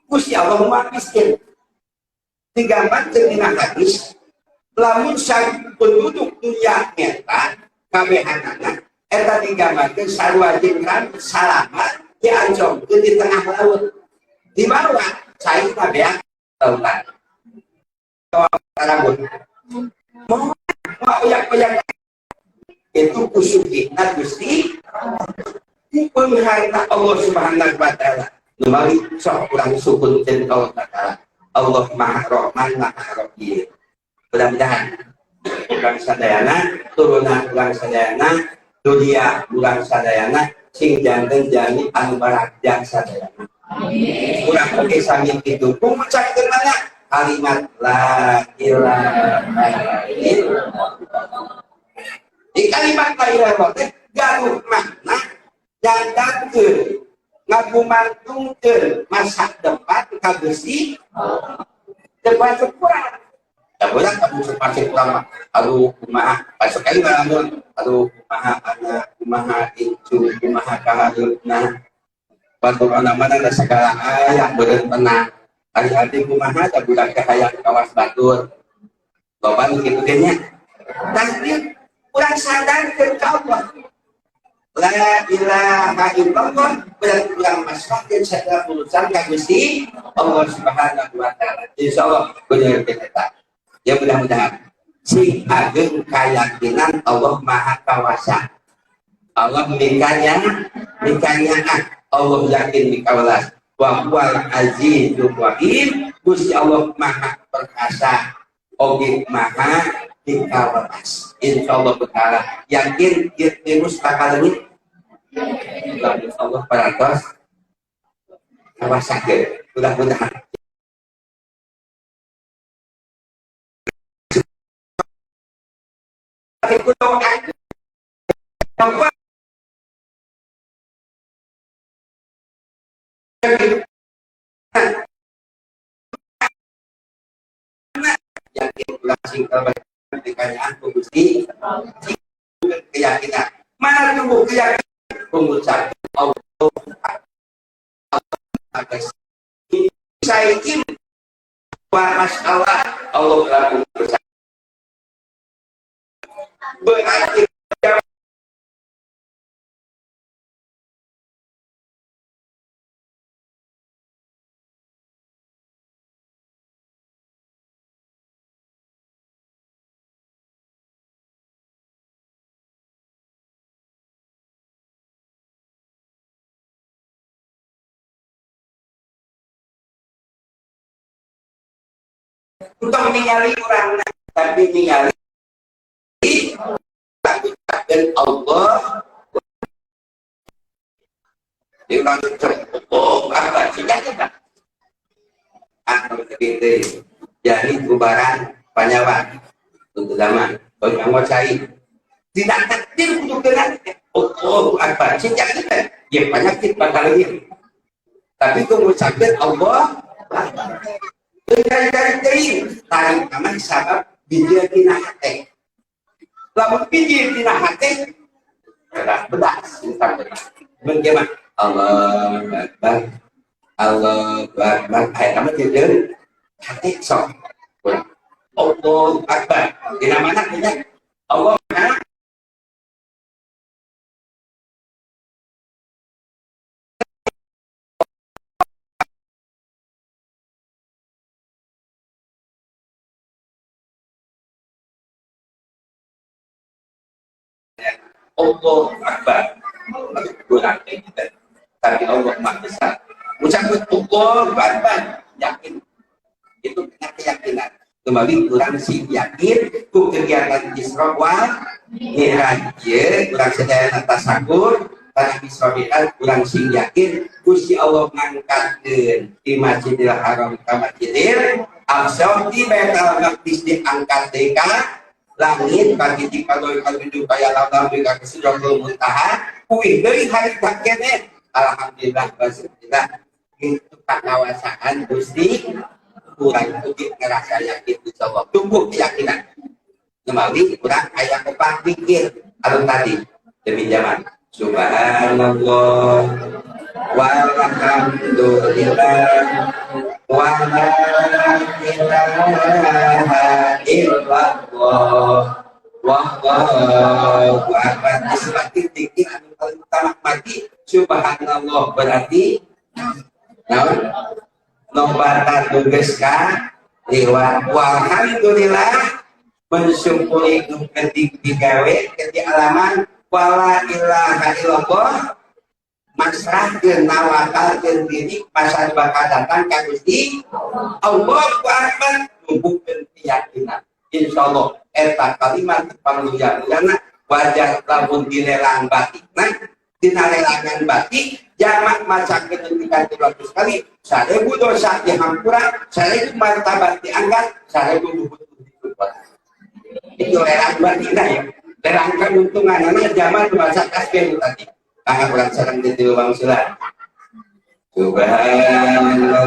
Gusti Allah miskin digambar dina hadis lamun sang penduduk dunia nyata kabehanana eta digambarkeun sarua jenderal salamat diancongkeun di tengah laut di bawah cai kabehan lautan rambut mau oyak-oyak itu kusuhina Gusti pengharna Allah Subhanahu wa taala numali sok urang sukun jeung Allah taala Allah Maha Rahman Maha Rahim. Mudah-mudahan urang sadayana turunan urang sadayana dunia urang sadayana sing janten jani anu barajang sadayana. Urang oge sami didukung mencakeun mana kalimat la ilaha illallah. Di kalimat la ilaha illallah gaduh makna jandakeun ngagumantungkeun masa depan ka Gusti depan kurang ya kurang kamu sepasih kurang aduh kumaha pasok aing ngalamun aduh kumaha itu kumaha kahadeupna batur mana da segala aya beureun tenang ari-ari kumaha da budak teh hayang kawas batur loba nu kitu teh nya tapi kurang sadarkeun ka Allah la ilaha illallah berkurang maslahat segala urusan ka Gusti Allah Subhanahu wa taala. Insyaallah bener kita. Ya mudah-mudahan si ageung kayakinan Allah Maha Kawasa. Allah mikanya Allah yakin mikawalas wa huwal azizul rahim. Gusti Allah Maha perkasa oge Maha dikawalas. Insyaallah taala yakin virus bakal ini Allah parantos wasakeun mudah-mudahan aku doakan bahwa yakin ulah singkel pertanyaan Gusti keyakinan mana tumbuh keyakinan pengucap Allah atas saya ingin masalah Allah lakukan bersama berarti untuk ningali orang tapi ningali dan Allah di orang oh apa sih kita begitu jadi kubaran panyawan untuk zaman bagi anggota cai tidak takdir untuk dengan oh apa sih kita ya penyakit bakal ini tapi mengucapkan Allah dari tarik aman sabab bijil tina hati lamun bijil tina hati bedas bagaimana Allah Akbar Allah Akbar ayat nama jadi hati sok Allah Akbar di mana punya Allah Allah Akbar kurang kita tapi Allah Maha Besar ucapan Allah Akbar yakin itu dengan keyakinan kembali kurang si yakin ku kegiatan Isra wal Mi'raj kurang sedaya tasakur tanah Israel kurang sing yakin Gusti Allah ngangkatkeun di Masjidil Haram ka Masjidil Aqsa di Baitul Maqdis diangkat deui ka langit bagi di kalau hidup kaya lama mereka kesudahan muntaha kuih dari hari takene alhamdulillah wasyukurillah itu kawasaan Gusti kurang itu ngerasa yakin insya tumbuh keyakinan kembali kurang ayat kepak pikir alun tadi demi zaman subhanallah walhamdulillah wa la ilaha illallah wallahu akbar semakin tinggi anu paling utama mati subhanallah berarti naon lombatan tugas ka lewat walhamdulillah mensyukuri ketik digawe ketik alaman wala ilaha illallah masrahkeun nawakalkeun diri masa bakal datang ka Gusti Allahu Akbar numbuhkeun keyakinan insyaallah eta kalimat pangluyana wajah lamun dilelang batikna dina lelangan batik jamak macakeun ketika 300 kali 1000 dosa dihampura 1000 martabat diangkat 1000 bubut itu lelang batikna ya lelang keuntunganana zaman baca tasbih tadi angkat berat sareng di lubang sulat subhanallah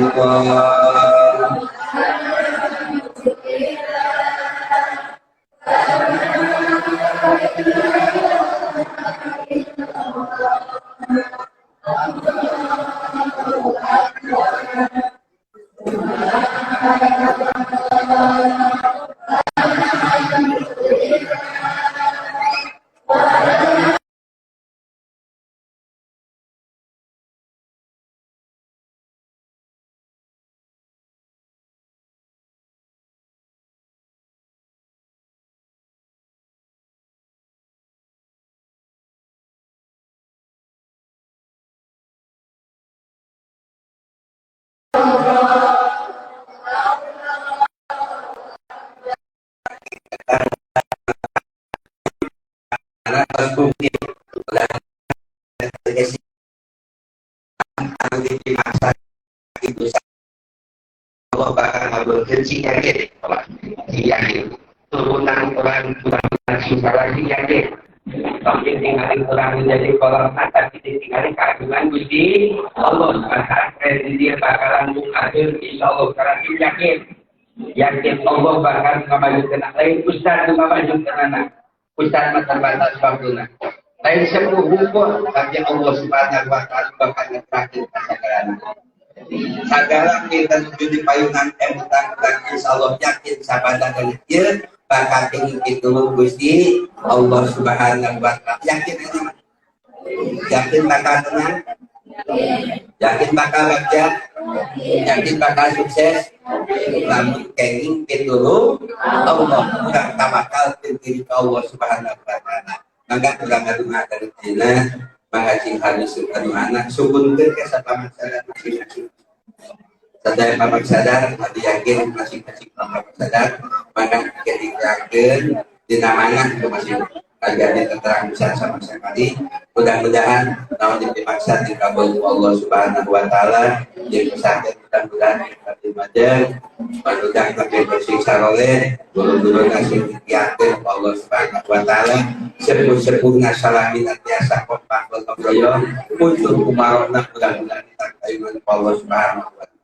harus bukti dan masa itu Allah bakal ngabulkan si yakin turunan orang susah lagi yakin tapi tinggalin orang menjadi kolam mata kita tinggalin keagungan Gusti Allah bahkan dia bakalan mengakhir insya Allah karena yakin Allah bakal ngamajukan lain ustaz ngamajukan anak ustaz mata-mata sebabuna lain sepuh hukum tapi Allah subhanahu wa ta'ala bakal ngetrakir kesadaran segala kita menuju di payungan emutan dan insya Allah yakin sabada dan dia bakal tinggi itu Gusti Allah subhanahu wa ta'ala yakin bakal tenang yakin bakal bahagia yakin bakal sukses namun kenging pitulu Allah bakal tinggi Allah subhanahu wa ta'ala maka kurang-kurang dari Cina mengaji hadis anu anak sukunkeun ke sapaman sadar masing-masing. Sadar pamak sadar hati yakin masing-masing pamak sadar maka ketinggakeun dina manah ke masing agar diterang bisa sama sekali. Mudah-mudahan naon dipaksa dikabul Allah Subhanahu wa taala jeung pesantren mudah-mudahan dipati majeng panudang kabeh bersih saroleh guru-guru ngasih yakin Allah Subhanahu wa taala sepuh-sepuh nasalamin biasa kompak berkoyo muncul kumarona mudah-mudahan kita Allah Subhanahu wa taala.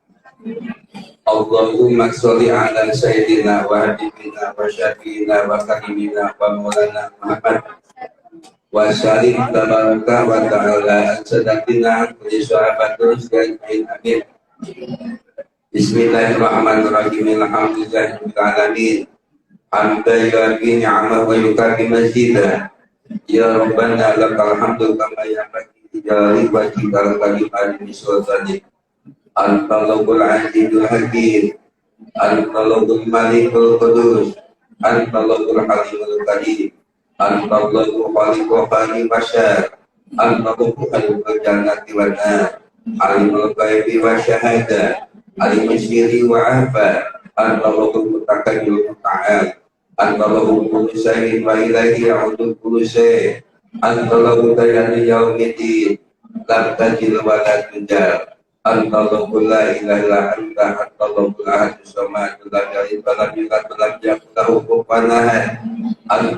Allahumma sholli ala sayyidina wa habibina wa syafiina wa karimina wa maulana Muhammad wa salim tabaraka wa ta'ala sadatina kulli sahabatul sekalian amin. Bismillahirrahmanirrahim. Alhamdulillahirabbil alamin. Hamdan yu'affi ni'amahu wa yukafi mazidah. Ya Rabbana lakal hamdu kama yanbaghi li jalali wajhikal karimati bi sultanik. Al-Talabul Azizul Hakim Al-Talabul Malikul Qudus Al-Talabul Halimul Karim Al-Talabul Khaliqul Khali Bashar Al-Talabul Khaliful Jannati wa Nar Alimul Ghaibi wa Syahada Alimul Syiri wa Afa Al-Talabul Mutakayyil Muta'al Al-Talabul Kulusayhin wa ilahi ya'udul kulusayh Al-Talabul Dayani Yawmiddin Lam tajil wa la tunjar Allahu la ilaha illa anta Allahu ahad as-samad lam yalid wa lam yulad wa lam yakul lahu kufuwan ahad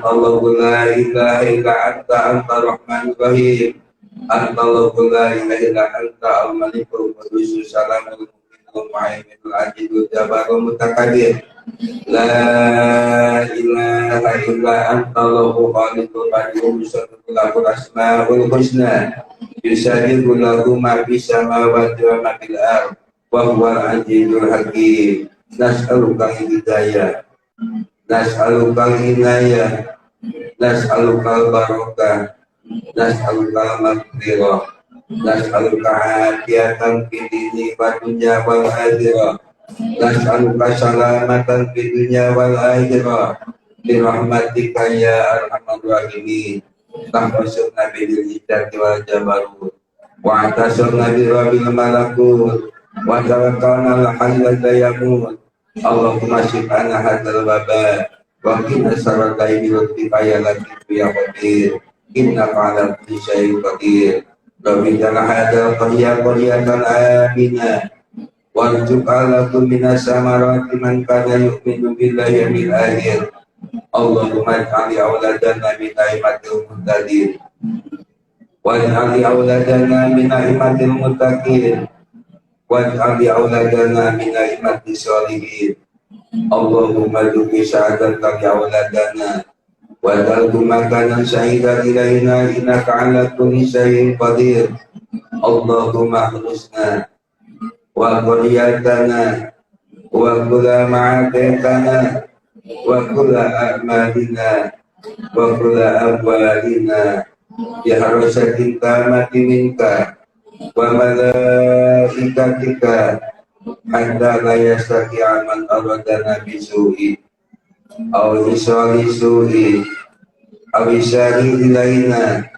Allahu la ilaha illa anta ar-rahmanur rahim Allahu la ilaha illa anta al-malikul qudus salamul mu'minul mu'minul adilul jabbarul mutakabbir la ilaha illa anta Allahu khaliqul qayyum sallallahu asmaul husna yusabihu lahu ma fis samawati wa ma fil ardh wa huwal azizul hakim. Nas'aluka hidayah nas'aluka inayah nas'aluka barakah nas'aluka maghfirah nas'aluka afiyatan fid dini wa dunya wal akhirah nas'aluka salamatan fid dunya wal akhirah bi rahmatika ya arhamar rahimin. Tahmasur Nabi Hidayati wal Jabarut wa atasur Nabi Rabbil Malakut wa tawakkalna al-hayyal qayyum Allahumma shifana hadzal waba wa qina syarra ghaibi lutfika ya latif ya qadir innaka ala kulli syai'in qadir rabbi ja'al hadzal qaryatan amina warzuqna minas samarati man kana yu'minu billahi wal akhir Allahumma ij'al auladana min aimatil muhtadin waj'al auladana min aimatil muttaqin waj'al auladana min aimatis sholihin Allahumma dubi sa'adatan auladana waj'al makanan syahidan ilaina innaka ala kulli syai'in qadir Allahumma husna wa quriyatana wa kula ma'atana wa kula a'malina wa kula abwalina ya harusatin tamati minka wa malaikatika hatta la yastaki aman aradana bisu'i aw isali su'i aw isari ilaina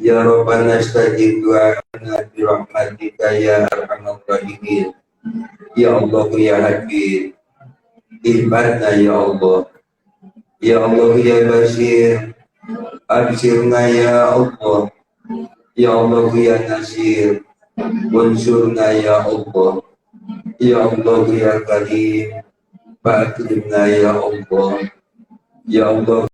ya Rabbana stajib du'ana bi rahmatika ya arhamar rahimin ya Allah ya Hakim ibadna ya Allah ya Allah ya Basir absirna ya Allah ya Allah ya Nasir unsurna ya Allah Ya Allah ya Karim, Fakrimna ya Allah. Ya Allah